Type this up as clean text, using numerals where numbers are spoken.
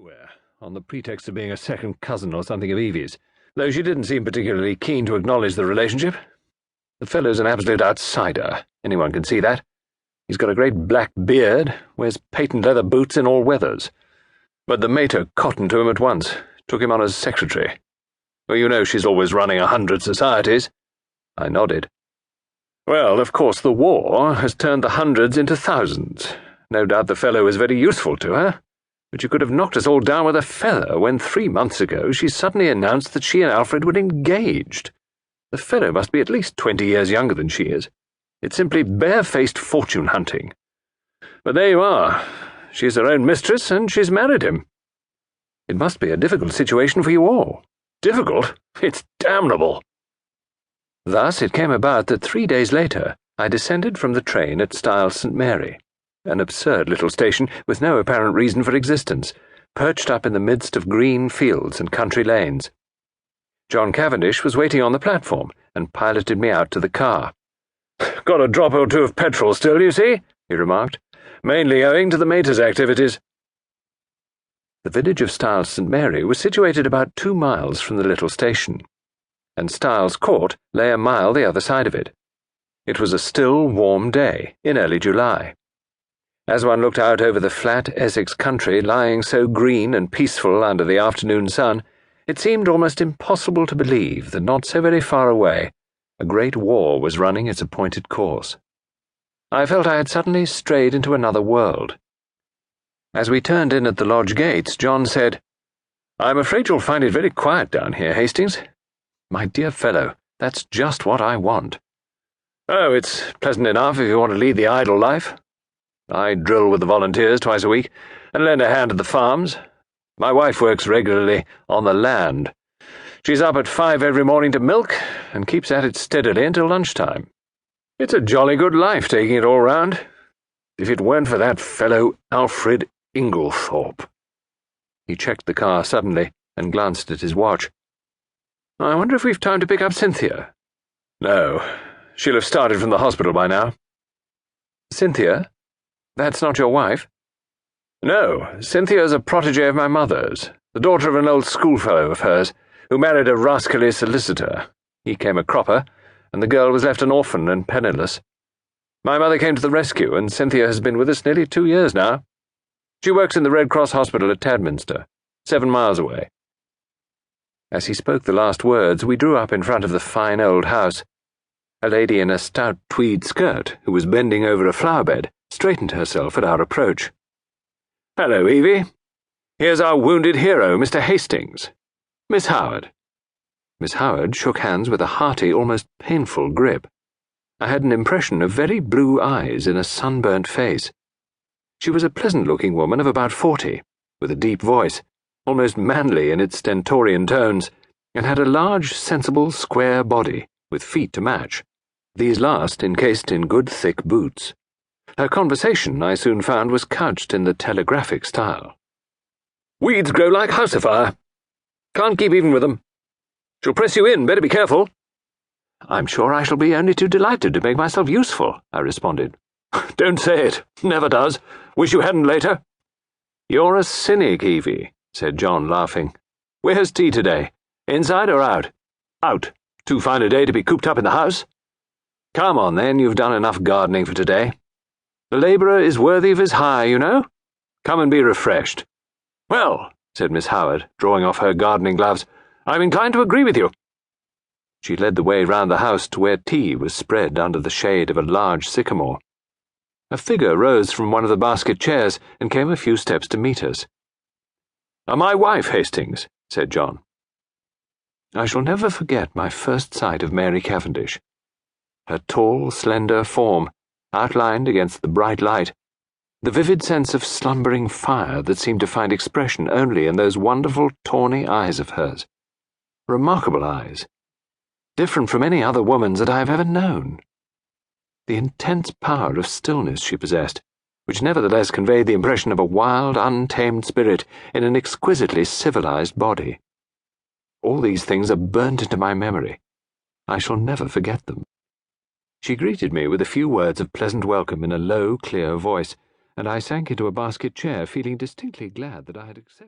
anywhere, on the pretext of being a second cousin or something of Evie's, though she didn't seem particularly keen to acknowledge the relationship. The fellow's an absolute outsider, anyone can see that. He's got a great black beard, wears patent leather boots in all weathers. But the mater cottoned to him at once, took him on as secretary. Well, you know she's always running 100 societies. I nodded. Well, of course, the war has turned the hundreds into thousands. No doubt the fellow is very useful to her, but you could have knocked us all down with a feather when 3 months ago she suddenly announced that she and Alfred were engaged. The fellow must be at least 20 years younger than she is. It's simply barefaced fortune-hunting. But there you are. She's her own mistress, and she's married him. It must be a difficult situation for you all. Difficult? It's damnable. Thus it came about that 3 days later I descended from the train at Styles St. Mary, an absurd little station with no apparent reason for existence, perched up in the midst of green fields and country lanes. John Cavendish was waiting on the platform and piloted me out to the car. "Got a drop or two of petrol still, you see," he remarked, "mainly owing to the mater's activities." The village of Styles St. Mary was situated about 2 miles from the little station, and Styles Court lay a mile the other side of it. It was a still, warm day in early July. As one looked out over the flat Essex country lying so green and peaceful under the afternoon sun, it seemed almost impossible to believe that not so very far away a great war was running its appointed course. I felt I had suddenly strayed into another world. As we turned in at the lodge gates, John said, "I'm afraid you'll find it very quiet down here, Hastings." "My dear fellow, that's just what I want." "Oh, it's pleasant enough if you want to lead the idle life. I drill with the volunteers twice a week and lend a hand at the farms. My wife works regularly on the land. She's up at 5 every morning to milk and keeps at it steadily until lunchtime. It's a jolly good life taking it all round. If it weren't for that fellow Alfred Inglethorpe." He checked the car suddenly and glanced at his watch. "I wonder if we've time to pick up Cynthia." "No, she'll have started from the hospital by now." "Cynthia? That's not your wife?" "No, Cynthia's a protégée of my mother's, the daughter of an old schoolfellow of hers, who married a rascally solicitor. He came a cropper, and the girl was left an orphan and penniless. My mother came to the rescue, and Cynthia has been with us nearly 2 years now. She works in the Red Cross Hospital at Tadminster, 7 miles away." As he spoke the last words, we drew up in front of the fine old house. A lady in a stout tweed skirt, who was bending over a flower bed, straightened herself at our approach. "Hello, Evie. Here's our wounded hero, Mr. Hastings. Miss Howard." Miss Howard shook hands with a hearty, almost painful grip. I had an impression of very blue eyes in a sunburnt face. She was a pleasant-looking woman of about 40, with a deep voice, almost manly in its stentorian tones, and had a large, sensible, square body, with feet to match, these last encased in good thick boots. Her conversation, I soon found, was couched in the telegraphic style. "Weeds grow like house-afire. Can't keep even with them. She'll press you in, better be careful." "I'm sure I shall be only too delighted to make myself useful," I responded. "Don't say it. Never does. Wish you hadn't later." "You're a cynic, Evie," said John, laughing. "Where's tea today? Inside or out?" "Out. Too fine a day to be cooped up in the house." "Come on, then, you've done enough gardening for today. The labourer is worthy of his hire, you know. Come and be refreshed." "Well," said Miss Howard, drawing off her gardening gloves, "I'm inclined to agree with you." She led the way round the house to where tea was spread under the shade of a large sycamore. A figure rose from one of the basket chairs and came a few steps to meet us. "My wife, Hastings," said John. I shall never forget my first sight of Mary Cavendish. Her tall, slender form, outlined against the bright light, the vivid sense of slumbering fire that seemed to find expression only in those wonderful tawny eyes of hers. Remarkable eyes, different from any other woman's that I have ever known. The intense power of stillness she possessed, which nevertheless conveyed the impression of a wild, untamed spirit in an exquisitely civilized body. All these things are burnt into my memory. I shall never forget them. She greeted me with a few words of pleasant welcome in a low, clear voice, and I sank into a basket chair, feeling distinctly glad that I had accepted